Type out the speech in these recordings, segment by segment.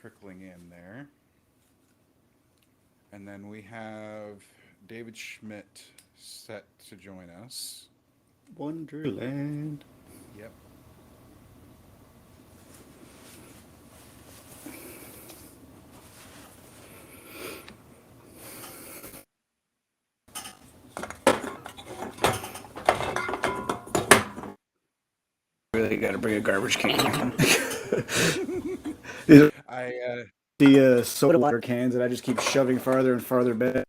trickling in there. And then we have David Schmidt set to join us. Wonderland. Yep. Really got to bring a garbage can. I The soda water cans that I just keep shoving farther and farther back.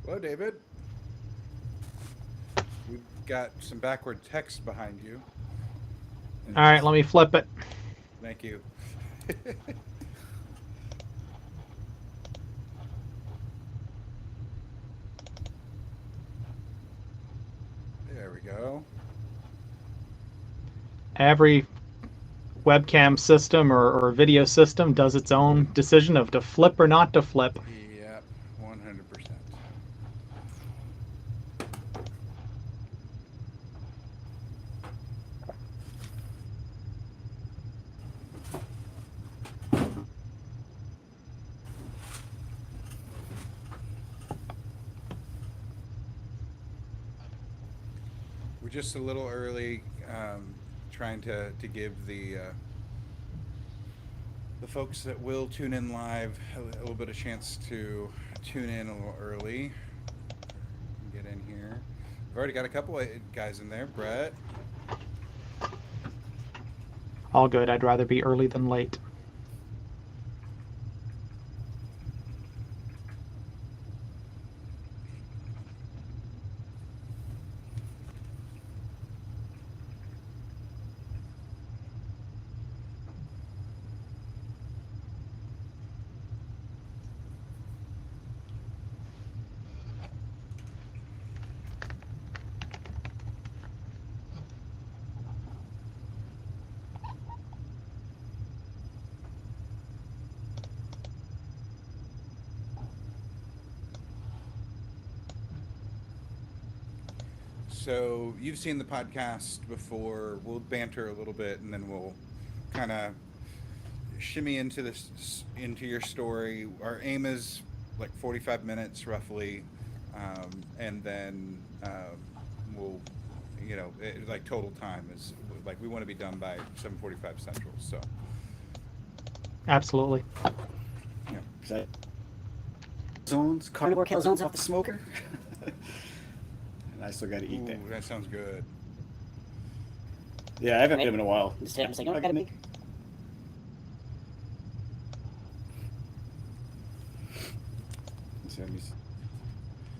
Hello, David. We've got some backward text behind you. All right, let me flip it. Thank you. There we go. Every webcam system or video system does its own decision of to flip or not to flip. Yep, 100%. We're just a little early, trying to give the folks that will tune in live a little bit of chance to tune in a little early. Get in here. We've already got a couple of guys in there. Brett. All good. I'd rather be early than late. So you've seen the podcast before. We'll banter a little bit, and then we'll kind of shimmy into your story. Our aim is like 45 minutes roughly, and then we'll, like total time is like we want to be done by 7:45 Central. So Absolutely. yeah, Is that zones? Carnivore calzones off the smoker? And I still got to eat that. Ooh, that sounds good. Yeah, I haven't made them in a while. I'm just like, no, I gotta make.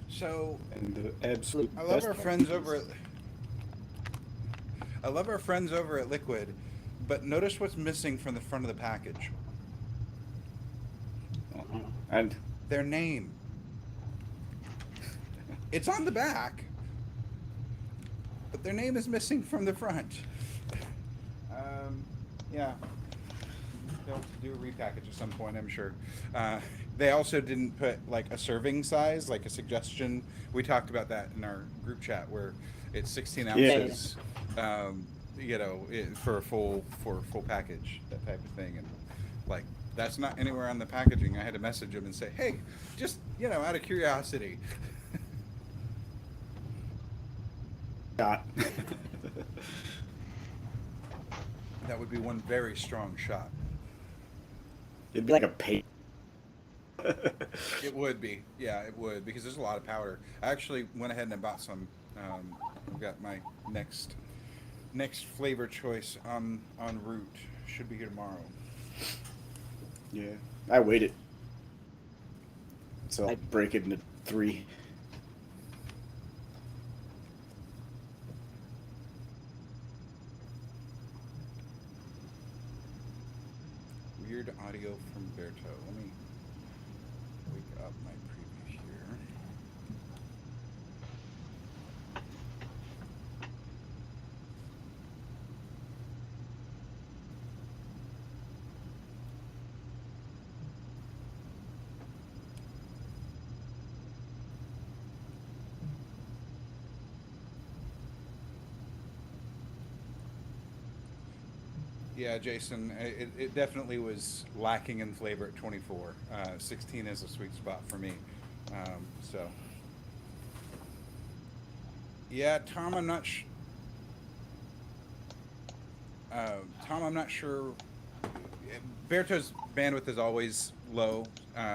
So And the absolute I love best our part friends is- over at I love our friends over at Liquid, but notice what's missing from the front of the package. And Their name. It's on the back, but their name is missing from the front. Yeah. They'll do a repackage at some point, I'm sure. They also didn't put like a serving size, like a suggestion. We talked about that in our group chat where it's 16 ounces, for a full package, that type of thing, and like that's not anywhere on the packaging. I had to message them and say, hey, just out of curiosity. shot. That would be one very strong shot. It'd be like a pay. It would be, yeah, it would, because there's a lot of powder. I actually went ahead and I bought some. I've got my next flavor choice en route. Should be here tomorrow. Yeah, I waited. So I break it into 3. Weird audio from Berto. Let me wake up. up my preview here. Yeah, Jason, it definitely was lacking in flavor at 24. 16 is a sweet spot for me. So, yeah, Tom, Tom, I'm not sure. Berto's bandwidth is always low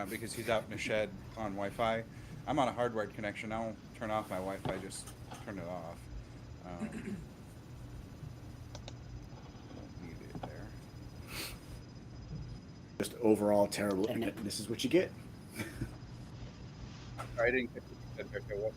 because he's out in a shed on Wi-Fi. I'm on a hardwired connection. I'll turn off my Wi-Fi. Just turn it off. Won't need it there. Just overall terrible internet. This is what you get. I didn't get what you said, Berto. What?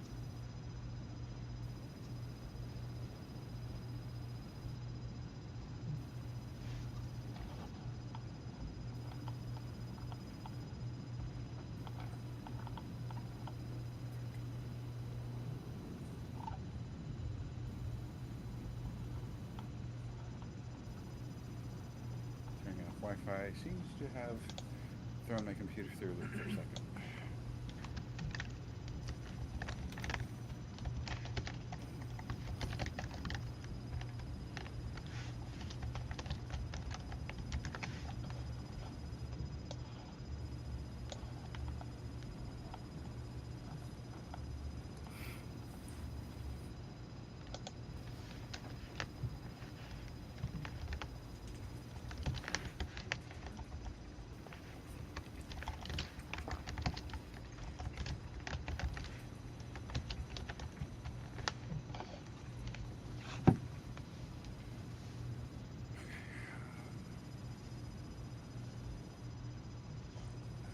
Turning off Wi-Fi seems to have thrown my computer through a loop for a second.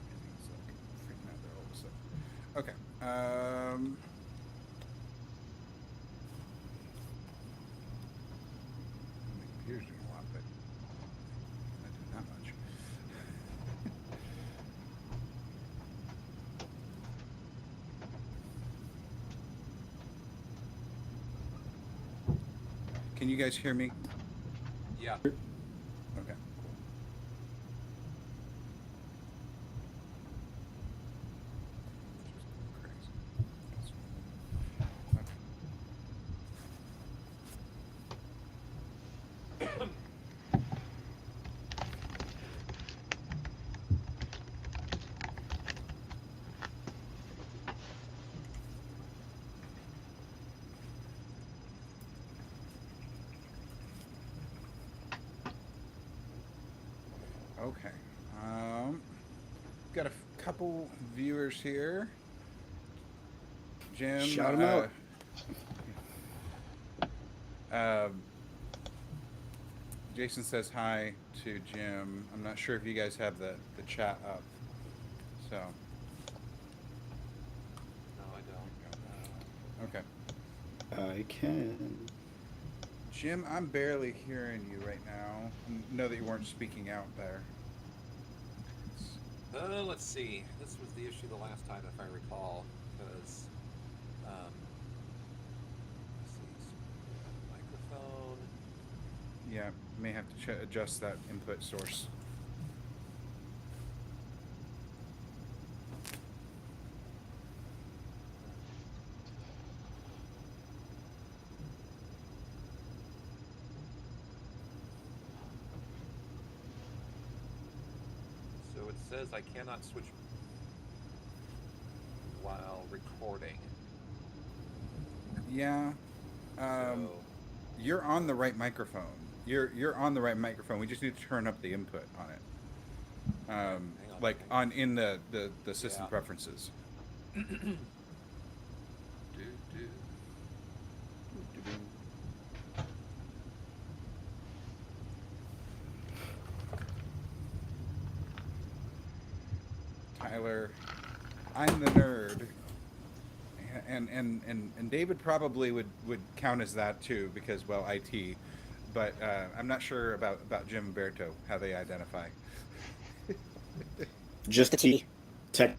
Everything's like freaking out there all of a sudden. Okay. My computer's doing a lot, but not doing that much. Can you guys hear me? Yeah. Okay. Cool. Crazy. Okay. Okay. Got a couple viewers here. Jim. Shout 'em out. Jason says hi to Jim. I'm not sure if you guys have the chat up. So, No, I don't. okay. I can. Jim, I'm barely hearing you right now. Know that you weren't speaking out there. Let's see. This was the issue the last time, if I recall, because let's see, microphone. Yeah, may have to adjust that input source. So it says I cannot switch while recording. Yeah. So You're on the right microphone. You're on the right microphone. We just need to turn up the input on it. hang on, Like hang on. on in the system Yeah. preferences. do. Tyler, I'm the nerd. And David probably would count as that too because well IT, but I'm not sure about Jim and Berto how they identify. Just a T. Tech.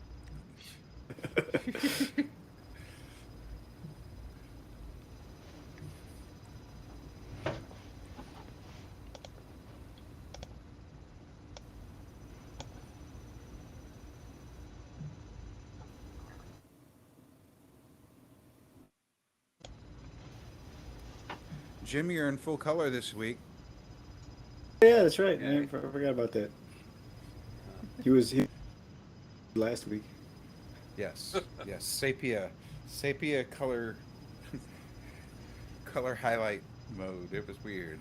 Jim, you're in full color this week. Yeah, that's right. Yeah. I forgot about that. He was last week. Yes, yes. Sepia color, color highlight mode. It was weird.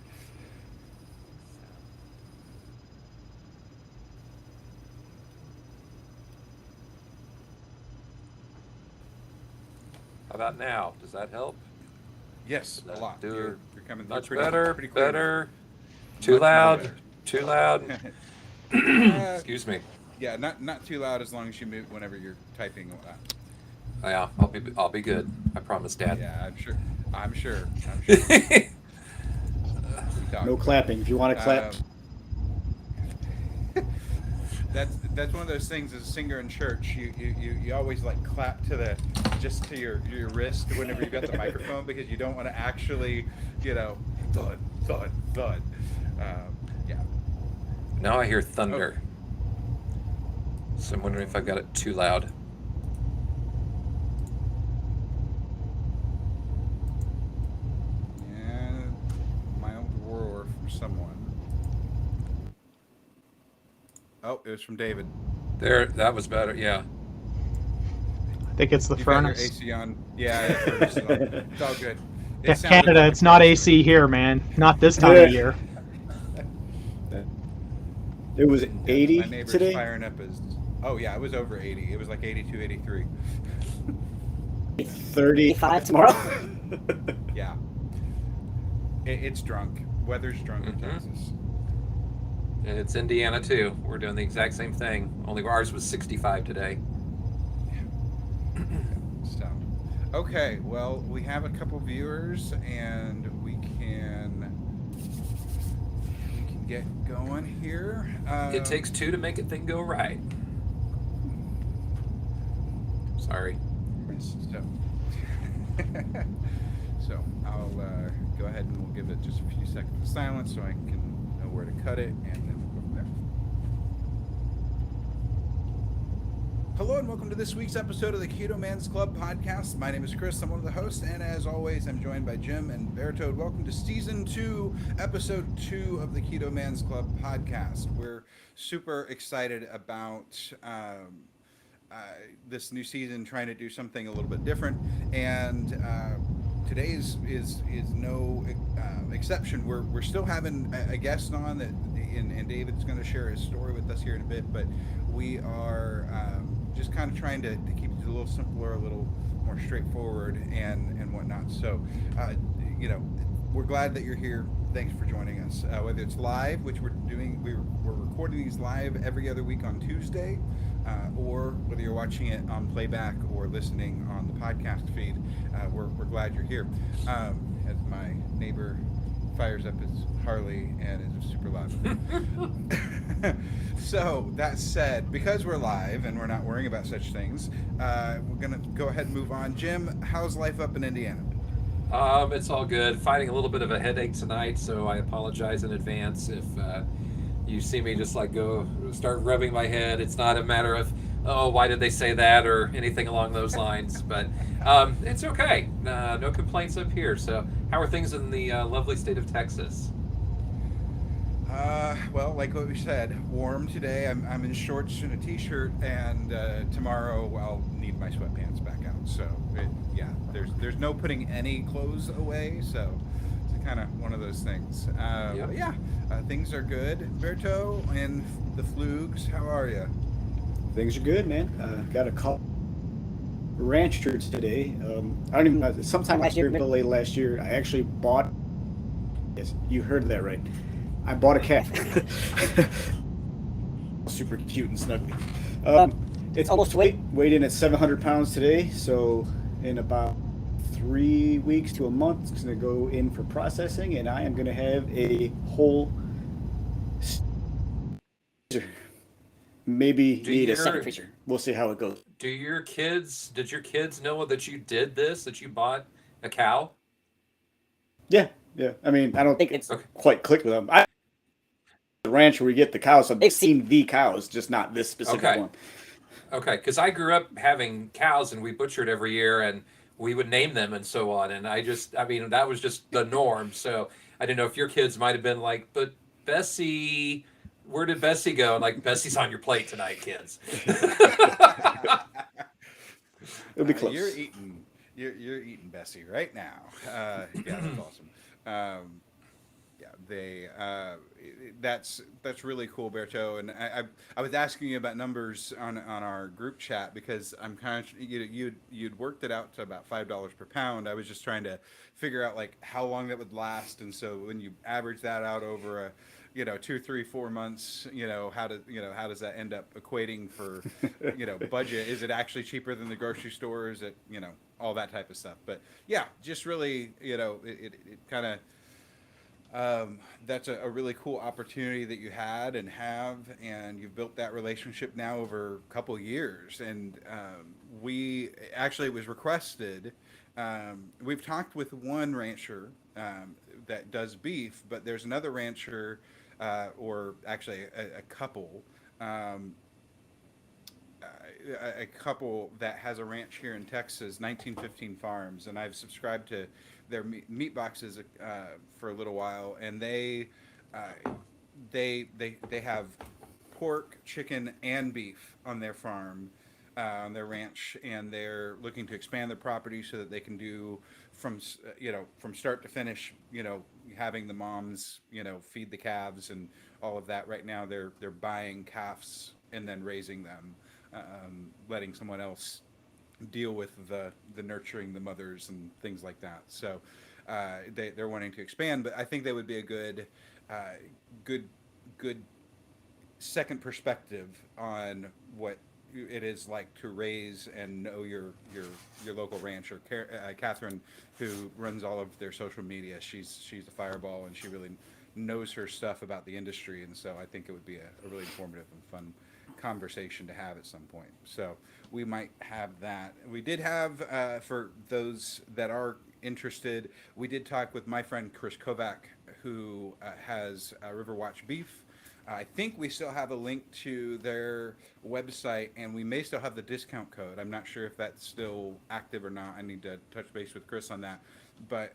How about now? Does that help? Yes, a lot. Do You're coming through much pretty, better. pretty clear. Better. Too Much loud. better. Too loud. Excuse me. Yeah, not too loud as long as you move whenever you're typing and whatnot. Yeah, I'll be good. I promise, Dad. Yeah, I'm sure. I'm sure. What are you talking No about? clapping. If you want to clap, That's one of those things as a singer in church. You always like clap to the just to your wrist whenever you got the microphone because you don't want to actually thud thud thud. Yeah. Now I hear thunder. So I'm wondering if I got it too loud. And mild roar from someone. Oh, it was from David. There, that was better. Yeah. I think it's the You got your furnace. AC on. Yeah, that furnace is on. It's all good. It Yeah, sounded Canada, like it's a not furnace. AC here, man. Not this time Yeah. of year. it was Yeah, 80 my neighbor's today. firing up his. Oh yeah, it was over 80. It was like 82, 83. 35 tomorrow. Yeah. It's drunk. Weather's drunk in Mhm. Texas. And it's Indiana too. We're doing the exact same thing. Only ours was 65 today. So, okay. Well, we have a couple viewers, and we can get going here. It takes two to make a thing go right. Sorry. So, so I'll go ahead and we'll give it just a few seconds of silence so I can know where to cut it, and then we'll go from there. Hello and welcome to this week's episode of the Keto Man's Club podcast. My name is Chris. I'm one of the hosts, and as always, I'm joined by Jim and Bertode. Welcome to Season 2, Episode 2 of the Keto Man's Club podcast. We're super excited about this new season, trying to do something a little bit different, and today is no exception. We're still having a guest on that, and David's going to share his story with us here in a bit, but we are just kind of trying to keep it a little simpler, a little more straightforward, and whatnot. So, we're glad that you're here. Thanks for joining us. Whether it's live, which we're doing, we're recording these live every other week on Tuesday, or whether you're watching it on playback or listening on the podcast feed, we're glad you're here. As my neighbor fires up his Harley and is super loud. So that said, because we're live and we're not worrying about such things, we're gonna go ahead and move on. Jim, how's life up in Indiana? It's all good. Fighting a little bit of a headache tonight, so I apologize in advance if you see me just like go start rubbing my head. It's not a matter of, oh, why did they say that or anything along those lines, but it's okay. No complaints up here. So how are things in the lovely state of Texas? Well, like what we said, warm today. I'm in shorts and a t-shirt, and tomorrow I'll need my sweatpants back out. So there's no putting any clothes away. So it's kind of one of those things. Yep. But yeah, things are good. Berto and the Flugs, how are you? Things are good, man. Got a call rancher today. I don't even. Sometime last year, middle late last year, I actually bought. Yes, you heard that right. I bought a cat. Super cute and snuggly. It's almost weighed in at 700 pounds today. So in about 3 weeks to a month, it's going to go in for processing, and I am going to have a whole. maybe Do need a your second freezer. We'll see how it goes. did your kids know that you did this, that you bought a cow? Yeah, yeah. I mean, I don't think it's Okay. quite clicked with them. I the ranch where we get the cows, so they've seen the cows, just not this specific Okay. one. Okay, because I grew up having cows and we butchered every year and we would name them and so on. And I mean, that was just the norm. So I didn't know if your kids might have been like, but Bessie, where did Bessie go? And like, Bessie's on your plate tonight, kids. It'll be You're close. eating. You're eating Bessie right now. Yeah, that's awesome. Um, yeah, they. That's really cool, Berto. And I was asking you about numbers on our group chat because I'm kind of you'd worked it out to about $5 per pound. I was just trying to figure out like how long that would last, and so when you average that out over a 2, 3, 4 months, how does that end up equating for budget? Is it actually cheaper than the grocery store? Is it all that type of stuff? But yeah, just really it kind of that's a really cool opportunity that you had and have, and you've built that relationship now over a couple years. And we actually, it was requested. We've talked with one rancher that does beef, but there's another rancher, or actually a couple. Um, a couple that has a ranch here in Texas, 1915 Farms, and I've subscribed to their meat boxes for a little while, and uh, they have pork, chicken, and beef on their farm, on their ranch, and they're looking to expand their property so that they can do from start to finish, having the moms feed the calves and all of that. Right now, they're buying calves and then raising them, letting someone else deal with the nurturing the mothers and things like that. So they're wanting to expand, but I think they would be a uh, good good second perspective on what it is like to raise and know your local rancher. Catherine, who runs all of their social media, she's a fireball and she really knows her stuff about the industry, and so I think it would be a really informative and fun conversation to have at some point. So we might have that. We did have, for those that are interested, we did talk with my friend Chris Kovac, who has Riverwatch Beef. I think we still have a link to their website, and we may still have the discount code. I'm not sure if that's still active or not. I need to touch base with Chris on that. But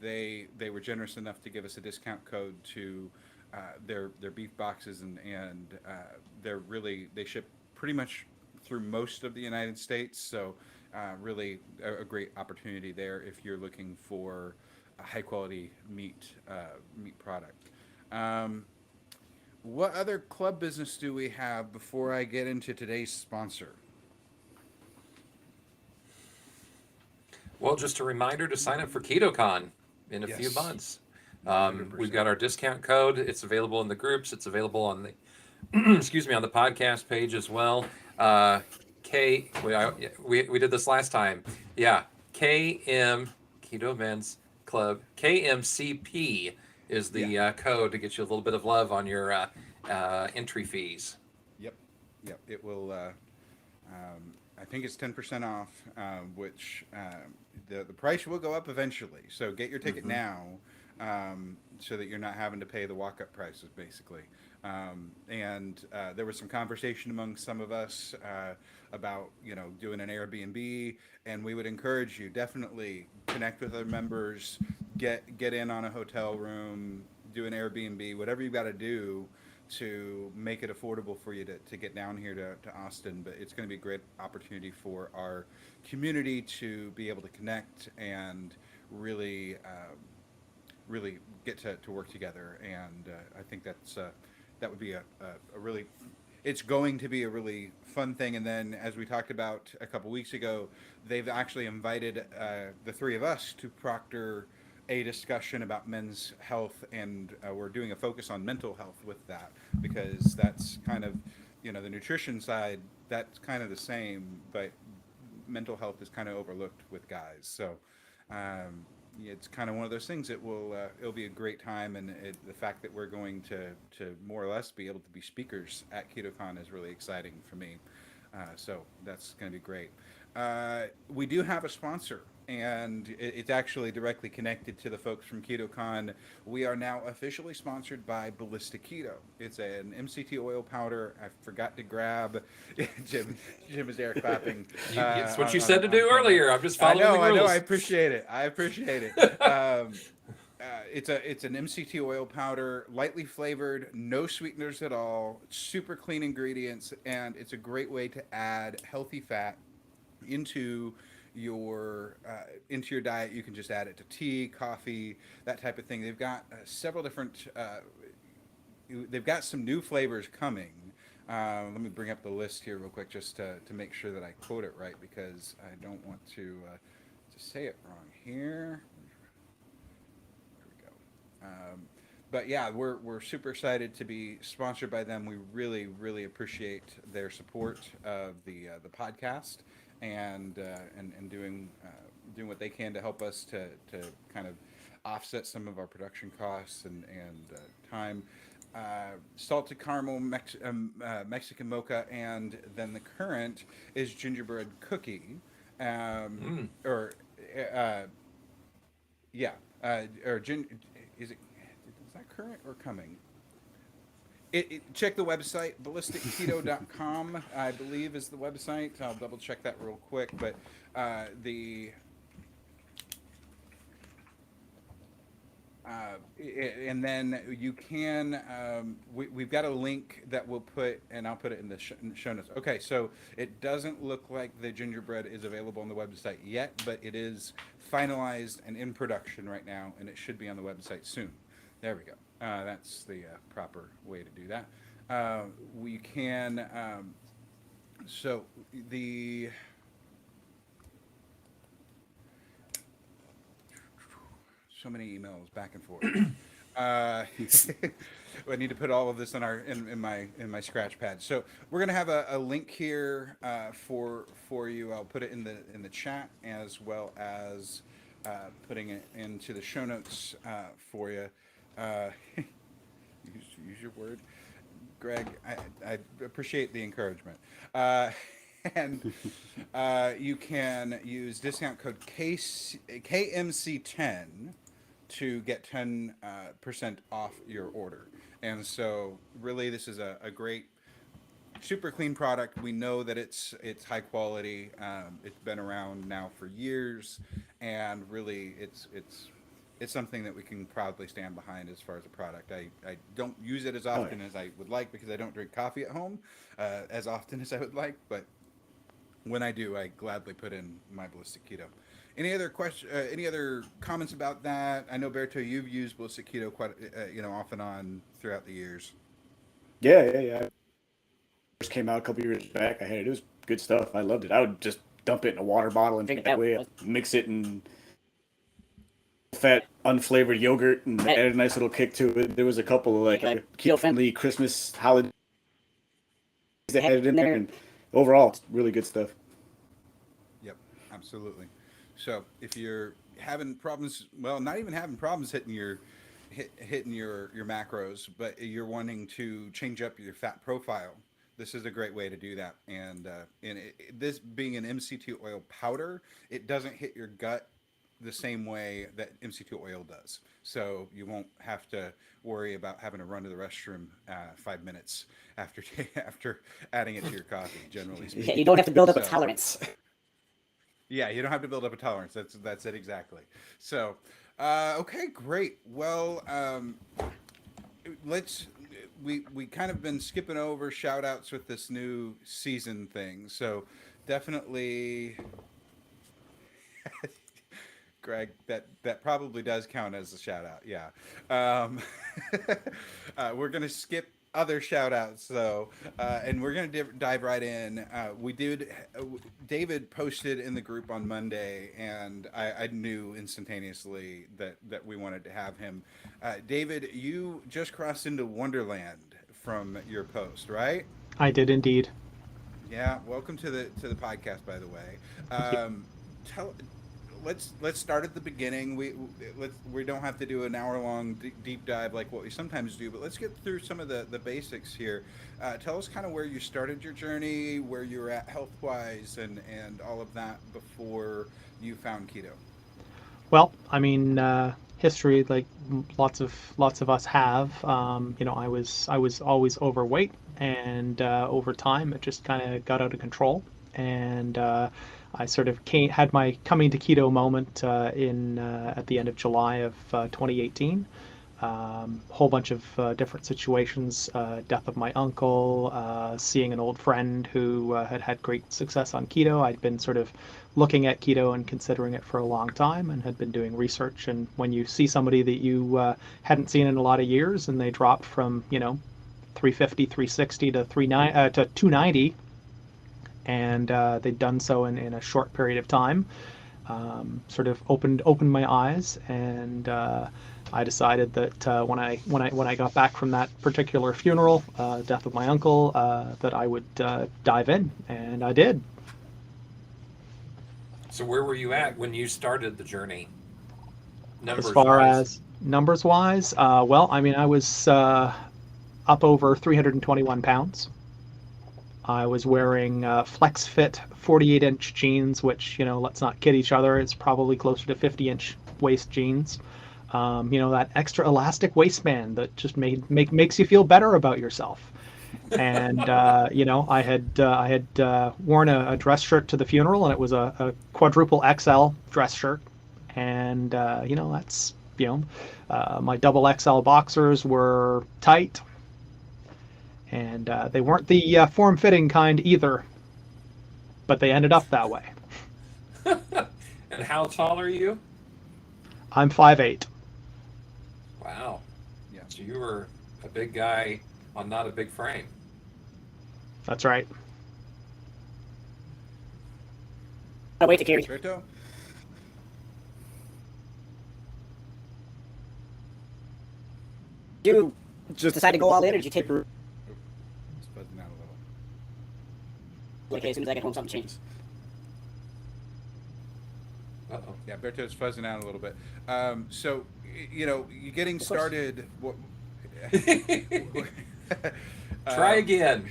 they were generous enough to give us a discount code to their beef boxes, and they ship pretty much through most of the United States. So really a great opportunity there if you're looking for a high quality meat product. Um, what other club business do we have before I get into today's sponsor? Well, just a reminder to sign up for KetoCon in a few Yes, months. We've 100%. got our discount code. It's available in the groups. It's available on the excuse me, on the podcast page as well. K we did this last time. Yeah, KM Keto Men's Club KMCP is Yeah. the code to get you a little bit of love on your entry fees. Yep. Yep. It will. I think it's 10% off, which the price will go up eventually. So get your ticket now, so that you're not having to pay the walk up prices, basically. And there was some conversation among some of us about doing an Airbnb, and we would encourage you, definitely connect with other members, get in on a hotel room, do an Airbnb, whatever you got to do to make it affordable for you to get down here to Austin. But it's going to be a great opportunity for our community to be able to connect and really, really get to work together. And I think that would be a really, it's going to be a really fun thing. And then, as we talked about a couple weeks ago, they've actually invited the three of us to proctor a discussion about men's health, and we're doing a focus on mental health with that, because that's kind of, the nutrition side, that's kind of the same, but mental health is kind of overlooked with guys. So it's kind of one of those things. It'll be a great time, and the fact that we're going to more or less be able to be speakers at KetoCon is really exciting for me. So that's going to be great. We do have a sponsor, and it's actually directly connected to the folks from KetoCon. We are now officially sponsored by Ballistic Keto. It's an MCT oil powder. I forgot to grab. Jim is there clapping. It's what you said to do earlier. I'm just following the rules. I know. I appreciate it. It's an MCT oil powder, lightly flavored, no sweeteners at all, super clean ingredients, and it's a great way to add healthy fat into your diet. You can just add it to tea, coffee, that type of thing. They've got several different. They've got some new flavors coming. Let me bring up the list here real quick just to make sure that I quote it right, because I don't want to say it wrong here. But yeah, we're super excited to be sponsored by them. We really appreciate their support of the podcast and doing what they can to help us to kind of offset some of our production costs and time. Salted caramel Mexican mocha, and then the current is gingerbread cookie, or is that current or coming? Check the website, ballisticketo.com, I believe is the website. I'll double check that real quick, but and then you can, we've got a link that we'll put, and I'll put it in the show notes. Okay, so it doesn't look like the gingerbread is available on the website yet, but it is finalized and in production right now, and it should be on the website soon. There we go. That's the proper way to do that. We can, so many emails back and forth. I need to put all of this in my scratch pad. So we're gonna have a link here for you. I'll put it in the chat, as well as putting it into the show notes for you. Use your word, Greg. I appreciate the encouragement. And you can use discount code KMC10 to get 10% off your order. And so really this is a great, super clean product. We know that it's high quality. It's been around now for years, and really it's something that we can proudly stand behind as far as a product. I don't use it as often as I would like, because I don't drink coffee at home as often as I would like, but when I do, I gladly put in my Ballistic Keto. Any other any other comments about that? I know, Berto, you've used Ballistic Keto quite, off and on throughout the years. Yeah. First came out a couple years back. I had it. It was good stuff. I loved it. I would just dump it in a water bottle and drink it that way. Mix it in fat, unflavored yogurt, and add a nice little kick to it. There was a couple of keto-friendly Christmas holidays that had it in there, and overall, it's really good stuff. Yep, absolutely. So if you're having problems, well, not even having problems hitting your macros, but you're wanting to change up your fat profile, this is a great way to do that. And this being an MCT oil powder, it doesn't hit your gut the same way that MCT oil does. So you won't have to worry about having to run to the restroom 5 minutes after adding it to your coffee, generally speaking. Yeah, you don't have to build up a tolerance. Yeah, you don't have to build up a tolerance. That's it exactly. So, okay, great. Well, we kind of been skipping over shout outs with this new season thing. So definitely Greg, that probably does count as a shout out. Yeah. We're going to skip other shout outs though, and we're going to dive right in. David posted in the group on Monday, and I knew instantaneously that we wanted to have him. David, you just crossed into Wonderland from your post, right? I did indeed. Yeah, welcome to the podcast, by the way. let's start at the beginning. We don't have to do an hour long deep dive like what we sometimes do, but let's get through some of the basics here. Tell us kind of where you started your journey, where you were at health wise, and all of that before you found keto. Well, I mean, history, like lots of us have. I was always overweight, and over time, it just kind of got out of control, and I sort of had my coming to keto moment in at the end of July of 2018. Whole bunch of different situations, death of my uncle, seeing an old friend who had had great success on keto. I'd been sort of looking at keto and considering it for a long time and had been doing research. And when you see somebody that you hadn't seen in a lot of years and they dropped from, 350, 360 to 290, and they'd done so in a short period of time, sort of opened my eyes, and I decided that when I got back from that particular funeral, death of my uncle, that I would dive in, and I did. So where were you at when you started the journey? As far Numbers-wise? as numbers wise, well, I mean, I was up over 321 pounds. I was wearing flex fit 48-inch jeans, which, let's not kid each other, it's probably closer to 50-inch waist jeans. That extra elastic waistband that just makes you feel better about yourself. And I had worn a dress shirt to the funeral, and it was a quadruple XL dress shirt. And that's my double XL boxers were tight, and they weren't the form-fitting kind either, but they ended up that way. And how tall are you? I'm 5'8". Wow. Yeah. So you were a big guy on not a big frame. That's right. A weight to carry. Berto? You just decide to go all in, or did you take It's buzzing out a little. like, hey, as soon as I get home, something changes? Uh-oh. Yeah, Berto's fuzzing out a little bit. So, you getting course. started. Try again.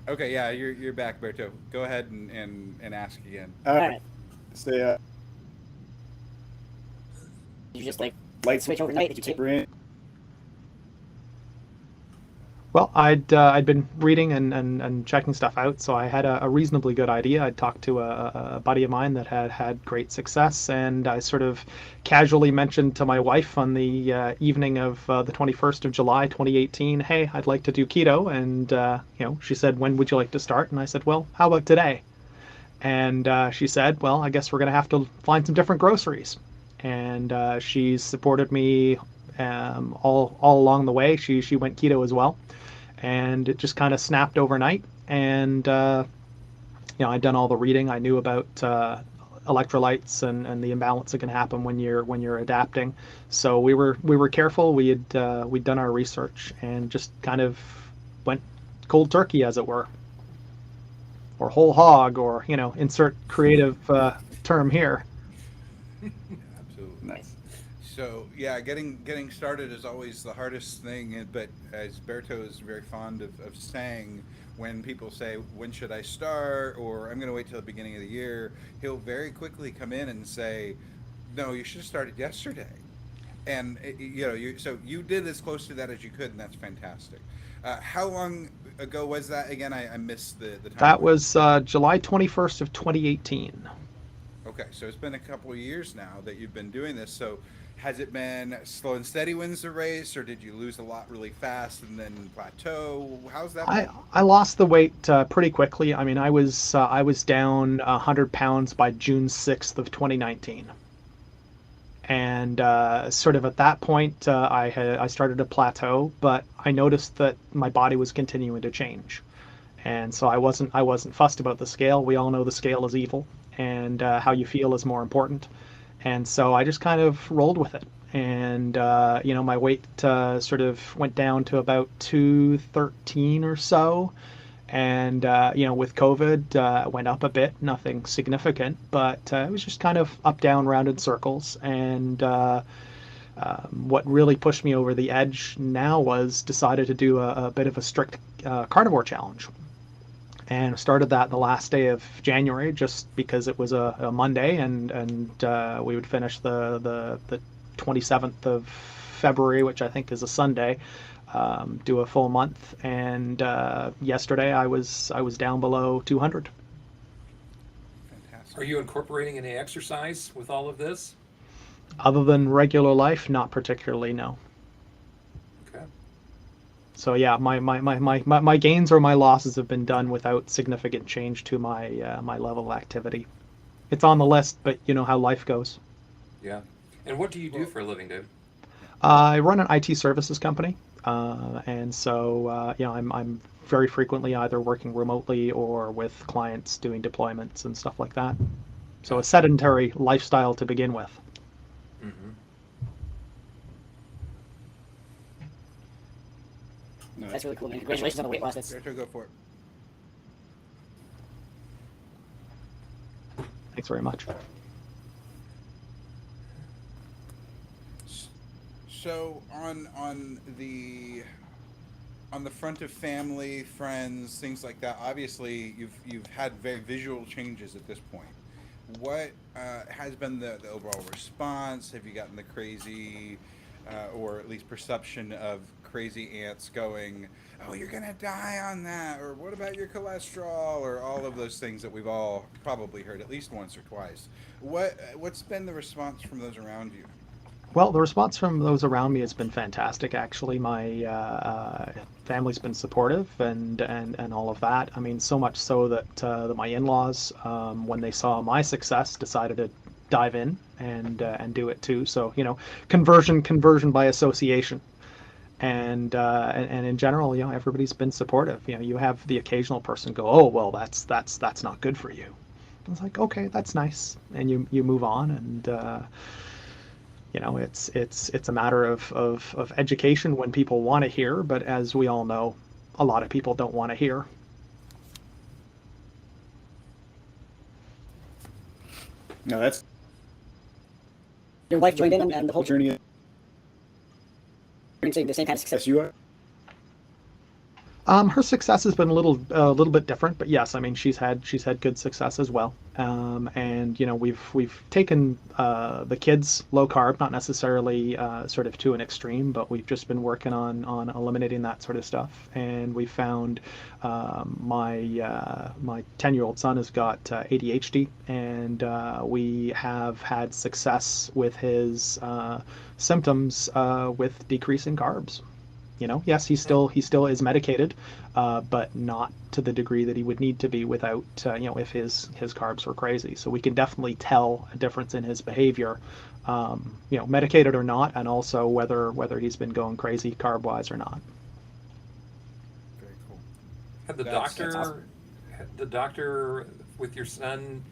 Okay, yeah, you're back, Berto. Go ahead and ask again. All All right. right. Say, Did you just light switch overnight? Did you take? taper in. Well, I'd been reading and checking stuff out, so I had a reasonably good idea. I'd talked to a buddy of mine that had great success, and I sort of casually mentioned to my wife on the evening of the 21st of July, 2018, hey, I'd like to do keto, and she said, when would you like to start? And I said, well, how about today? And she said, well, I guess we're going to have to find some different groceries. And she supported me all along the way. She went keto as well, and it just kind of snapped overnight. And I'd done all the reading. I knew about electrolytes and the imbalance that can happen when you're adapting. So we were careful. We'd done our research and just kind of went cold turkey, as it were, or whole hog, or insert creative term here. Absolutely. Nice. So yeah, getting started is always the hardest thing. But as Berto is very fond of saying, when people say, when should I start, or I'm going to wait till the beginning of the year, he'll very quickly come in and say, no, you should have started yesterday. And so you did as close to that as you could, and that's fantastic. How long ago was that again? I missed the time. That was July 21st of 2018. Okay, so it's been a couple of years now that you've been doing this. So has it been slow and steady wins the race, or did you lose a lot really fast and then plateau? How's that been? I lost the weight pretty quickly. I mean, I was down 100 pounds by June 6th of 2019. And sort of at that point, I started to plateau, but I noticed that my body was continuing to change, and so I wasn't fussed about the scale. We all know the scale is evil, and how you feel is more important. And so I just kind of rolled with it, and my weight sort of went down to about 213 or so, And with COVID, it went up a bit, nothing significant, but it was just kind of up, down, round in circles. And what really pushed me over the edge now was decided to do a bit of a strict carnivore challenge. And started that the last day of January, just because it was a Monday, and we would finish the 27th of February, which I think is a Sunday. Do a full month, and yesterday I was down below 200. Fantastic. Are you incorporating any exercise with all of this? Other than regular life, not particularly, no. Okay. So yeah, my gains or my losses have been done without significant change to my my level of activity. It's on the list, but you know how life goes. Yeah. And what do you do for a living, Dave? I run an IT services company, and so I'm very frequently either working remotely or with clients doing deployments and stuff like that. So a sedentary lifestyle to begin with. Mm-hmm. No, That's really cool, man. Congratulations on the weight loss. That's Berto, go for it. Thanks very much. So on the front of family, friends, things like that, obviously you've had very visual changes at this point. What has been the overall response? Have you gotten the crazy, or at least perception of crazy aunts going, "Oh, you're gonna die on that," or "What about your cholesterol?" or all of those things that we've all probably heard at least once or twice. What's been the response from those around you? Well, the response from those around me has been fantastic. Actually, my family's been supportive and all of that. I mean, so much so that my in-laws, when they saw my success, decided to dive in and do it too. So conversion by association. And in general, everybody's been supportive. You have the occasional person go, "Oh, well, that's not good for you." I was like, "Okay, that's nice," and you move on, and it's a matter of education when people want to hear, but as we all know, a lot of people don't want to hear. no, that's your wife joined in and the whole journey. experiencing the same kind of success. Yes, you are. Her success has been a little bit different, but yes, I mean she's had good success as well. And we've taken the kids low carb, not necessarily sort of to an extreme, but we've just been working on eliminating that sort of stuff. And we found my 10-year-old son has got ADHD, and we have had success with his symptoms with decreasing carbs. Yes, he still is medicated, but not to the degree that he would need to be without, if his carbs were crazy. So we can definitely tell a difference in his behavior, medicated or not, and also whether he's been going crazy carb-wise or not. Very cool. Had the That's doctor, awesome. the doctor with your son,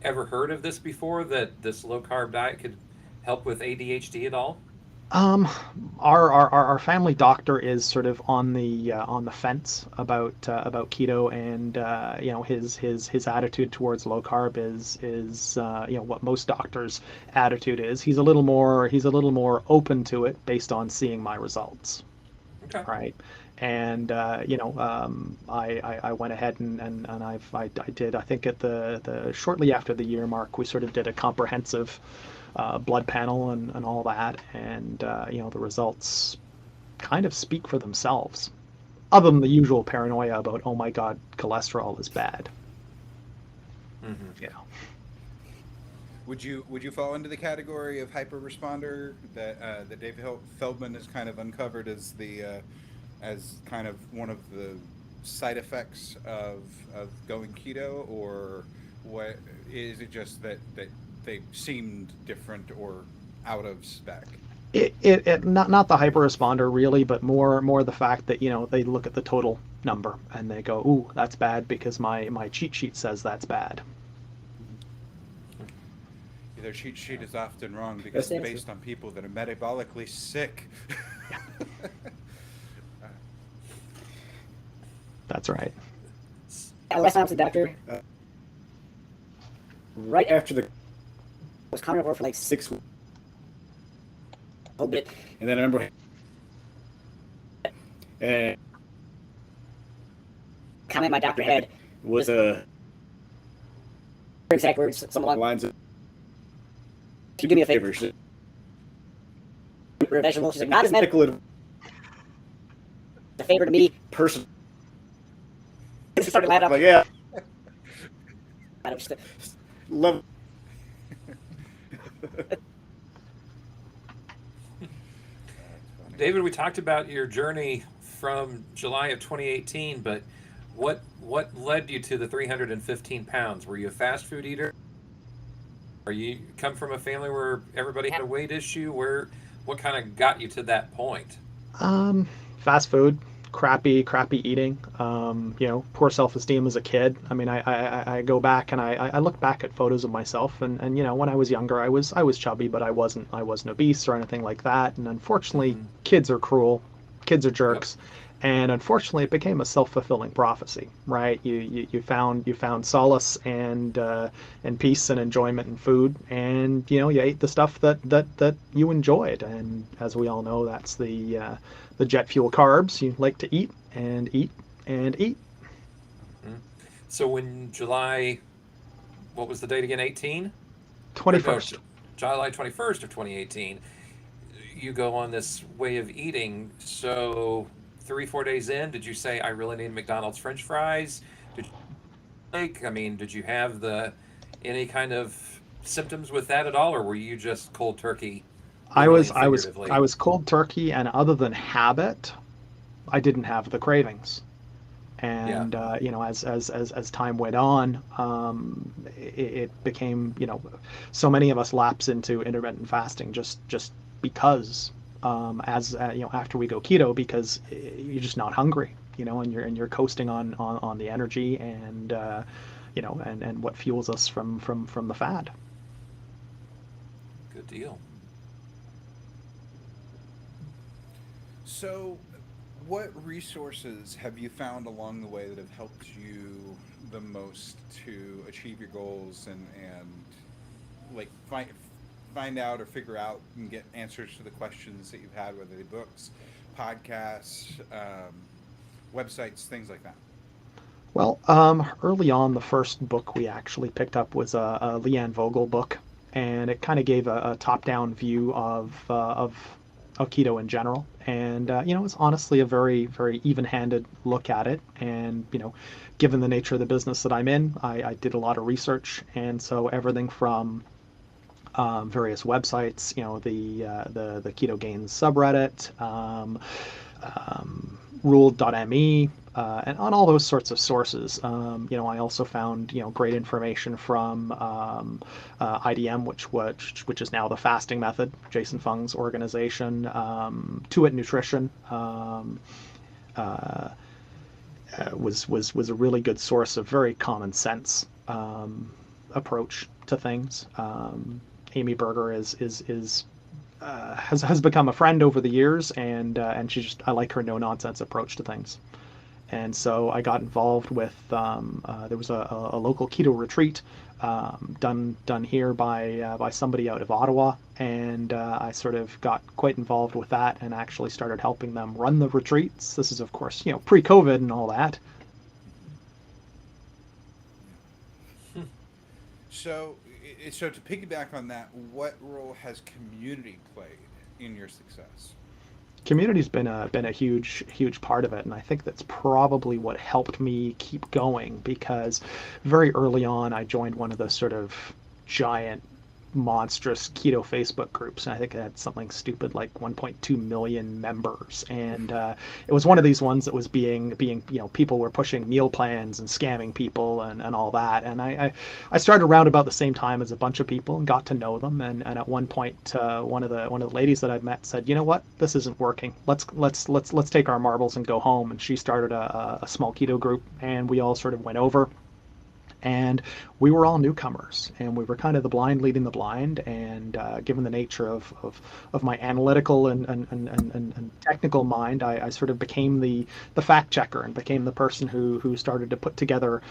ever heard of this before? That this low carb diet could help with ADHD at all? Our family doctor is sort of on the fence about keto, and his attitude towards low carb is what most doctors' attitude is. He's a little more open to it based on seeing my results, Okay. right? And I went ahead and I did, I think at the shortly after the year mark, we sort of did a comprehensive blood panel and all that, and the results kind of speak for themselves, other than the usual paranoia about, oh my god, cholesterol is bad. Mm-hmm. Would you fall into the category of hyper responder that Dave Feldman has kind of uncovered as as kind of one of the side effects of going keto, or what is it? Just that they seemed different or out of spec? It not the hyper responder really, but more the fact that they look at the total number and they go, ooh, that's bad because my cheat sheet says that's bad. Their cheat sheet is often wrong because it's based on people that are metabolically sick. That's right. last time I was to the doctor, right after the was carnivore for like 6 weeks, a whole bit. and then I remember, and Comment my doctor had was exact words, something along the lines of, "You do me a favor, favors. for a vegetable." She's like, "Not as medical. Medical It's a favor to me." person, She started laughing. like, yeah, I don't just, love. David, we talked about your journey from July of 2018, but what led you to the 315 pounds? Were you a fast food eater? Or you come from a family where everybody had a weight issue? What kind of got you to that point? Fast food, crappy eating, poor self-esteem as a kid. I mean, I go back and I look back at photos of myself and when I was younger, I was chubby, but I wasn't obese or anything like that. And unfortunately, kids are cruel, kids are jerks. Yep. And unfortunately, it became a self-fulfilling prophecy, right? You found solace and peace and enjoyment in food, and you ate the stuff that you enjoyed. And as we all know, that's the jet fuel carbs you like to eat and eat and eat. So in July, what was the date again? 21st. July 21st of 2018. You go on this way of eating. So 3-4 days in, did you say, I really need McDonald's French fries? Did you have any kind of symptoms with that at all, or were you just cold turkey? I was cold turkey, and other than habit, I didn't have the cravings. And yeah. As time went on, it became, so many of us lapse into intermittent fasting just because after we go keto, because you're just not hungry, and you're coasting on the energy and and what fuels us from the fat. Good deal. So, what resources have you found along the way that have helped you the most to achieve your goals and like find out or figure out and get answers to the questions that you've had, whether they're books, podcasts, websites, things like that? Well, early on, the first book we actually picked up was a Leanne Vogel book, and it kind of gave a top-down view of keto in general. And it's honestly a very, very even-handed look at it. And given the nature of the business that I'm in, I did a lot of research, and so everything from various websites, the Keto Gains subreddit, ruled.me, and on all those sorts of sources. I also found great information from IDM, which is now the fasting method, Jason Fung's organization, To It Nutrition. Was a really good source of very common sense approach to things. Amy Berger has become a friend over the years, and I like her no nonsense approach to things. And so I got involved with there was a local keto retreat done here by somebody out of Ottawa, and I sort of got quite involved with that and actually started helping them run the retreats. This is, of course, pre-COVID and all that. So to piggyback on that, what role has community played in your success? Community's been a huge part of it, and I think that's probably what helped me keep going, because very early on I joined one of the sort of giant monstrous keto Facebook groups, and I think it had something stupid like 1.2 million members, and it was one of these ones that was being people were pushing meal plans and scamming people and all that, and I started around about the same time as a bunch of people and got to know them, and at one point one of the ladies that I'd met said, you know what, this isn't working, let's take our marbles and go home, and she started a small keto group, and we all sort of went over. And we were all newcomers, and we were kind of the blind leading the blind. And given the nature of my analytical and technical mind, I sort of became the fact checker and became the person who started to put together,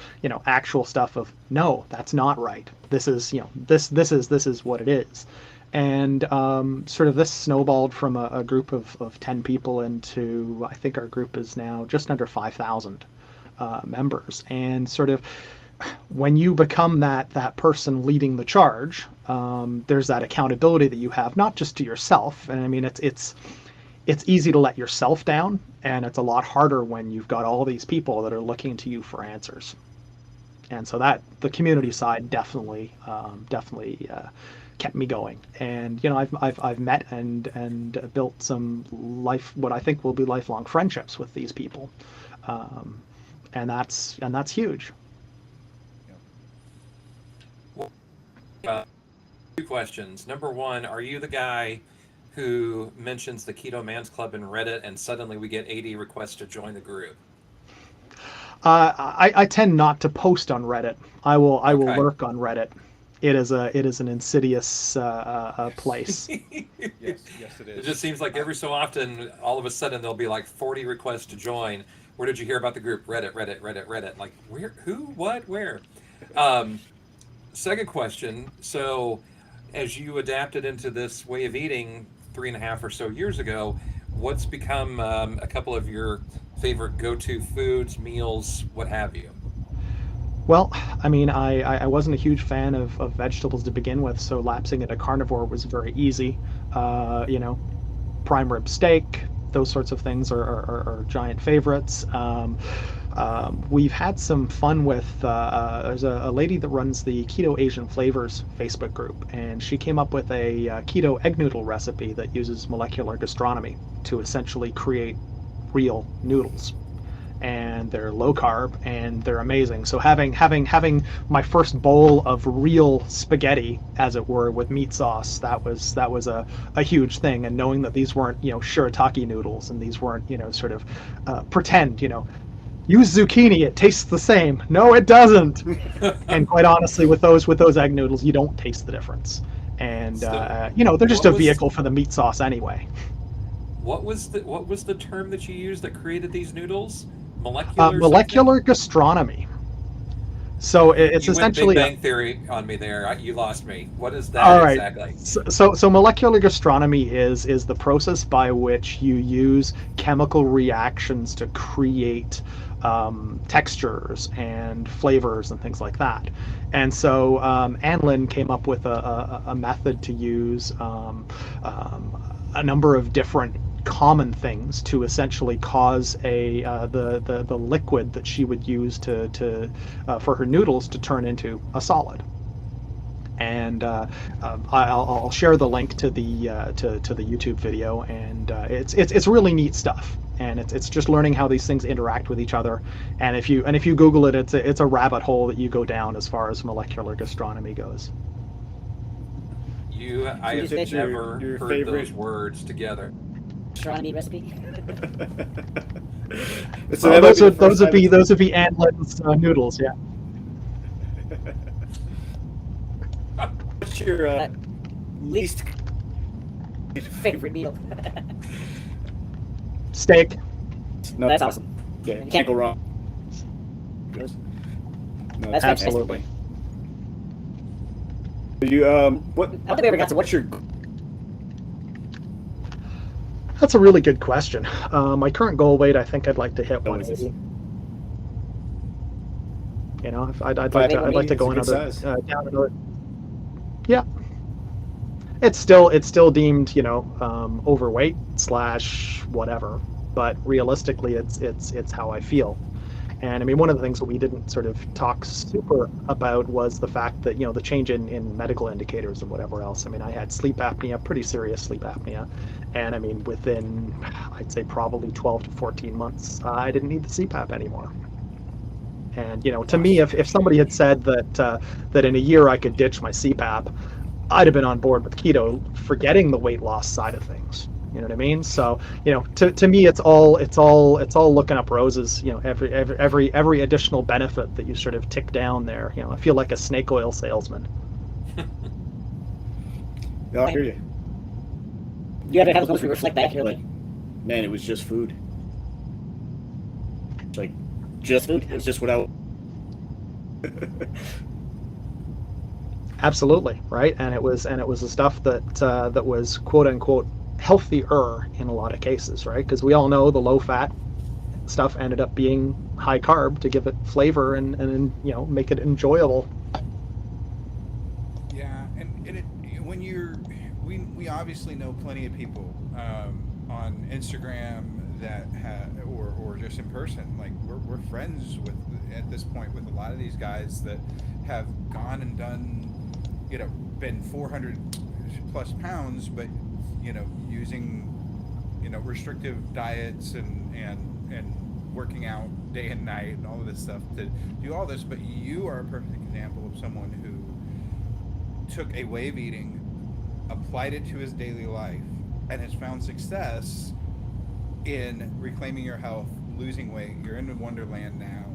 actual stuff of, no, that's not right. This is, this is what it is. And sort of this snowballed from a group of 10 people into, I think our group is now just under 5,000 members. And sort of when you become that person leading the charge, there's that accountability that you have, not just to yourself. And I mean, it's easy to let yourself down, and it's a lot harder when you've got all these people that are looking to you for answers. And so that the community side definitely kept me going. And I've met and built some what I think will be lifelong friendships with these people, and that's huge. Two questions. Number one, are you the guy who mentions the Keto Man's Club in Reddit and suddenly we get 80 requests to join the group? I tend not to post on Reddit. I will Okay. lurk on Reddit. It is an insidious place. Yes, it is. It just seems like every so often, all of a sudden, there'll be like 40 requests to join. Where did you hear about the group? Reddit. Like, where, who, what, where? Second question. So, as you adapted into this way of eating 3.5 or so years ago, what's become a couple of your favorite go-to foods, meals, what have you? Well, I mean, I wasn't a huge fan of vegetables to begin with, so lapsing into carnivore was very easy. Prime rib steak, those sorts of things are giant favorites. We've had some fun with, there's a lady that runs the Keto Asian Flavors Facebook group, and she came up with a keto egg noodle recipe that uses molecular gastronomy to essentially create real noodles. And they're low carb and they're amazing. So having my first bowl of real spaghetti, as it were, with meat sauce, that was a huge thing. And knowing that these weren't shirataki noodles, and these weren't sort of pretend use zucchini, it tastes the same. No, it doesn't. And quite honestly, with those egg noodles, you don't taste the difference. And they're just a vehicle for the meat sauce anyway. What was the term that you used that created these noodles? Molecular gastronomy. So it's you essentially went Big Bang Theory on me there. You lost me. What is that all right. exactly? So molecular gastronomy is the process by which you use chemical reactions to create textures and flavors and things like that. And so Anlin came up with a method to use a number of different common things to essentially cause the liquid that she would use to for her noodles to turn into a solid. And I'll share the link to the YouTube video, and it's really neat stuff. And it's just learning how these things interact with each other. And if you Google it, it's a rabbit hole that you go down as far as molecular gastronomy goes. I have never heard those words together. Gastronomy recipe. So those would be Antlin's noodles, yeah. What's your least Favorite meal. Steak. No, That's awesome. Yeah, can't go wrong. No, That's Absolutely. You what? I don't think we ever got to what's your? That's a really good question. My current goal weight, I think I'd like to hit 180. I'd like to go another down another. Yeah. It's still deemed overweight / whatever, but realistically, it's how I feel. And I mean, one of the things that we didn't sort of talk super about was the fact that, the change in medical indicators and whatever else. I mean, I had sleep apnea, pretty serious sleep apnea. And I mean, within, I'd say probably 12 to 14 months, I didn't need the CPAP anymore. And, to me, if somebody had said that in a year I could ditch my CPAP, I'd have been on board with keto, forgetting the weight loss side of things. You know what I mean? So, to me, it's all looking up roses. Every additional benefit that you sort of tick down there. I feel like a snake oil salesman. Yeah, I hear you. You ever have those moments where you reflect back, you're Like, like, man, it was just food. It's like, just food? It's just what I. Absolutely, right? And it was the stuff that was quote unquote healthier in a lot of cases, right? Because we all know the low fat stuff ended up being high carb to give it flavor and make it enjoyable. Yeah, and when we obviously know plenty of people on Instagram that or just in person. Like we're friends with at this point with a lot of these guys that have gone and done, been 400 plus pounds, but using restrictive diets and working out day and night and all of this stuff to do all this. But you are a perfect example of someone who took a wave eating, applied it to his daily life, and has found success in reclaiming your health, losing weight. You're in Wonderland now.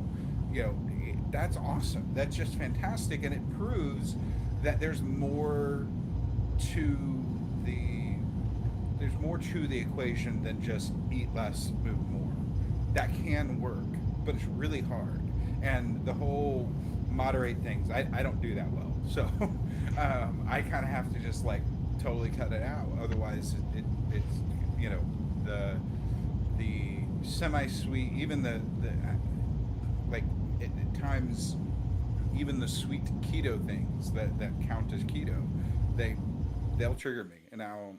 That's awesome. That's just fantastic, and it proves that to the there's more to the equation than just eat less, move more. That can work, but it's really hard. And the whole moderate things, I don't do that well. So I kind of have to just like totally cut it out. Otherwise, it's the semi sweet, even the like at times even the sweet keto things that count as keto, they they'll trigger me, and I'll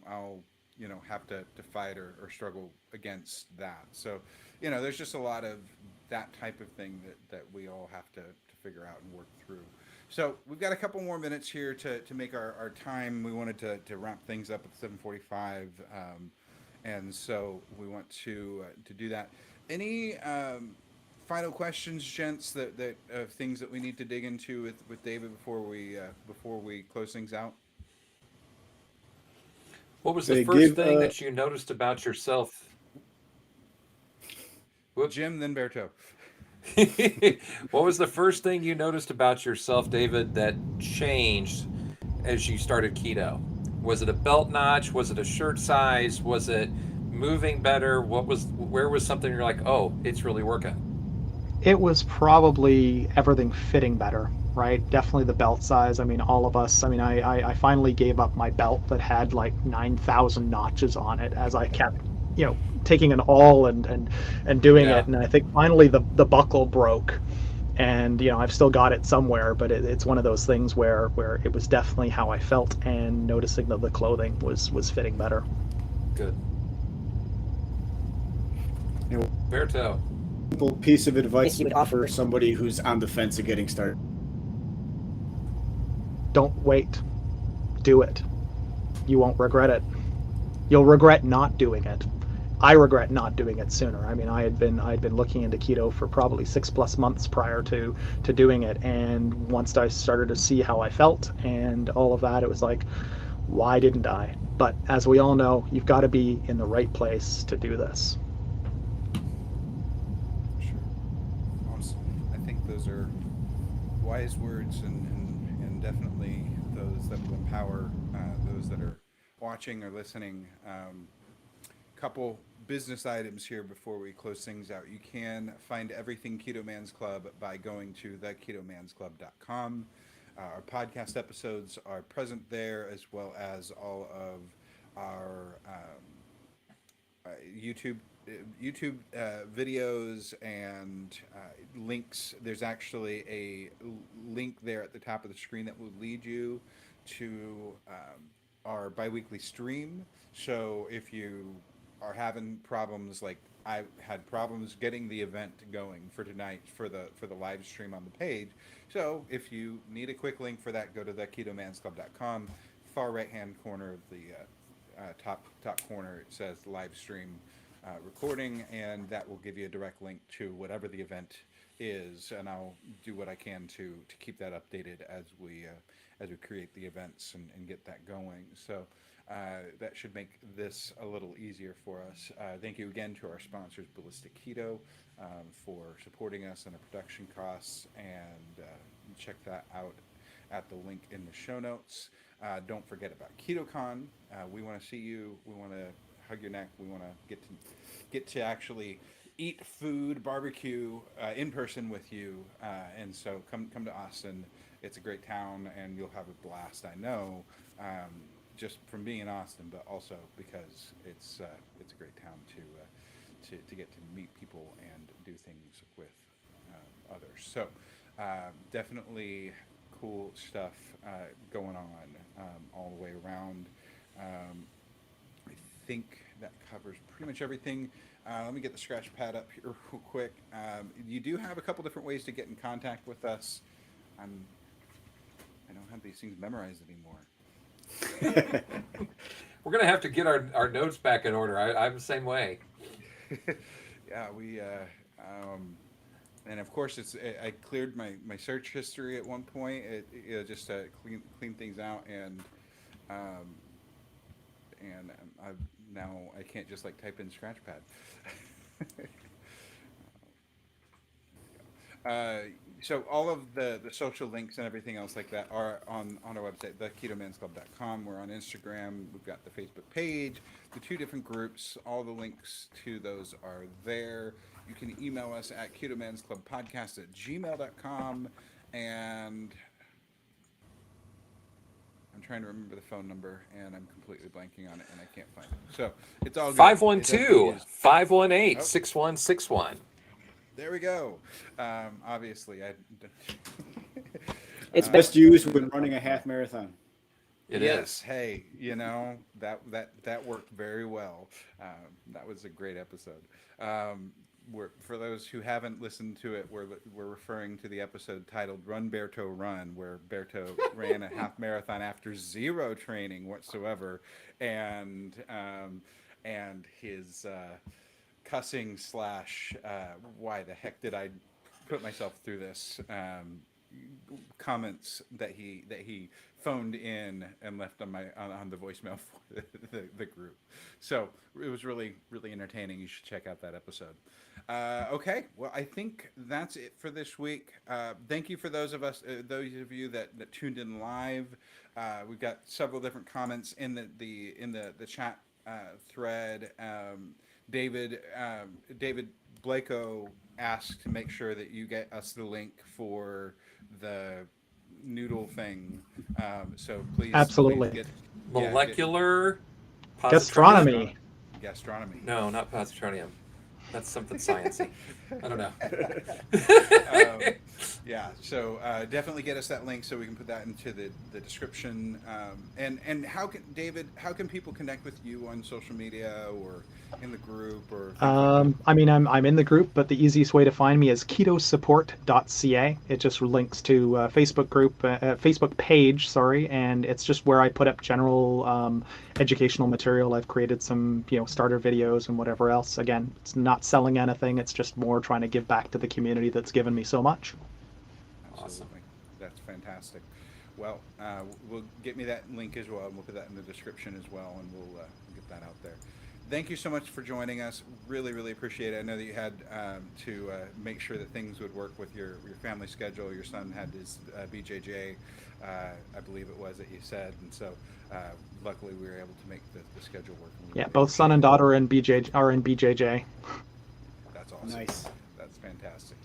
have to fight or struggle against that. So there's just a lot of that type of thing that we all have to figure out and work through. So we've got a couple more minutes here to make our time. We wanted to wrap things up at 7:45, and so we want to do that. Any final questions, gents? That things that we need to dig into with David before we close things out. What was the They first give thing that you noticed about yourself? Whoop. Jim, then Berto. What was the first thing you noticed about yourself, David, that changed as you started keto? Was it a belt notch? Was it a shirt size? Was it moving better? Where was something you're like, oh, it's really working? It was probably everything fitting better, right? Definitely the belt size. I mean, all of us. I mean, I finally gave up my belt that had like 9,000 notches on it as I kept, taking an all and doing Yeah, it. And I think finally the buckle broke, and I've still got it somewhere, but it's one of those things where it was definitely how I felt, and noticing that the clothing was fitting better. good. You know, Berto. simple piece of advice you would offer for somebody who's on the fence of getting started. Don't wait. Do it. You won't regret it. You'll regret not doing it. I regret not doing it sooner. I mean, I had been looking into keto for probably 6+ months prior to doing it, and once I started to see how I felt and all of that, it was like, why didn't I? But as we all know, you've got to be in the right place to do this. For sure. Awesome. I think those are wise words and definitely those that will empower those that are watching or listening. Couple business items here before we close things out. You can find everything Keto Man's Club by going to theketomansclub.com. Our podcast episodes are present there, as well as all of our YouTube videos and links. There's actually a link there at the top of the screen that will lead you to our biweekly stream. So if you are having problems, like I had problems getting the event going for tonight for the live stream on the page. So if you need a quick link for that, go to theketomansclub.com. Far right hand corner of the top corner, it says live stream recording, and that will give you a direct link to whatever the event is, and I'll do what I can to keep that updated as we create the events and get that going. So that should make this a little easier for us. Thank you again to our sponsors, Ballistic Keto, for supporting us on our production costs, and check that out at the link in the show notes. Don't forget about KetoCon. We want to see you. We want to hug your neck. We want to get to actually eat food, barbecue in person with you. And so come to Austin. It's a great town, and you'll have a blast. I know, just from being in Austin, but also because it's a great town to get to meet people and do things with others. So definitely cool stuff going on all the way around. I think that covers pretty much everything. Let me get the scratch pad up here real quick. You do have a couple different ways to get in contact with us. I don't have these things memorized anymore. We're gonna have to get our notes back in order. I'm the same way. Yeah, we and of course I cleared my search history at one point, just to clean things out, and now I can't just like type in Scratchpad. So all of the social links and everything else like that are on our website, theketomansclub.com. We're on Instagram. We've got the Facebook page, the 2 different groups. All the links to those are there. You can email us at ketomansclubpodcast@gmail.com, and I'm trying to remember the phone number, and I'm completely blanking on it, and I can't find it. So it's all good. 512-518-6161. There we go. Obviously, It's best used when running a half marathon. It yes. is. Hey, that worked very well. That was a great episode. For those who haven't listened to it, we're referring to the episode titled "Run Berto Run," where Berto ran a half marathon after 0 training whatsoever, and his cussing / why the heck did I put myself through this comments that he phoned in and left on the voicemail for the group. So it was really, really entertaining. You should check out that episode. Okay, well, I think that's it for this week. Thank you for those of you that tuned in live. We've got several different comments in the chat thread. David Blako asked to make sure that you get us the link for the noodle thing. So please, Absolutely. please Molecular Gastronomy. Gastronomy. No, not positronium. That's something sciencey. I don't know. Yeah, so definitely get us that link so we can put that into the description. And how can people connect with you on social media or in the group or? I mean, I'm in the group, but the easiest way to find me is ketosupport.ca. It just links to Facebook page, and it's just where I put up general educational material. I've created some, starter videos and whatever else. Again, it's not selling anything. It's just more trying to give back to the community that's given me so much. Absolutely. That's fantastic. Well, we'll get me that link as well, and we'll put that in the description as well, and we'll get that out there. Thank you so much for joining us. Really, really appreciate it. I know that you had to make sure that things would work with your family schedule. Your son had his BJJ, I believe it was that you said, and so luckily we were able to make the schedule work. Yeah, both son and daughter are in BJJ. That's awesome. Nice. That's fantastic.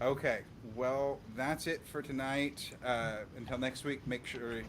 Okay, well, that's it for tonight. Until next week, make sure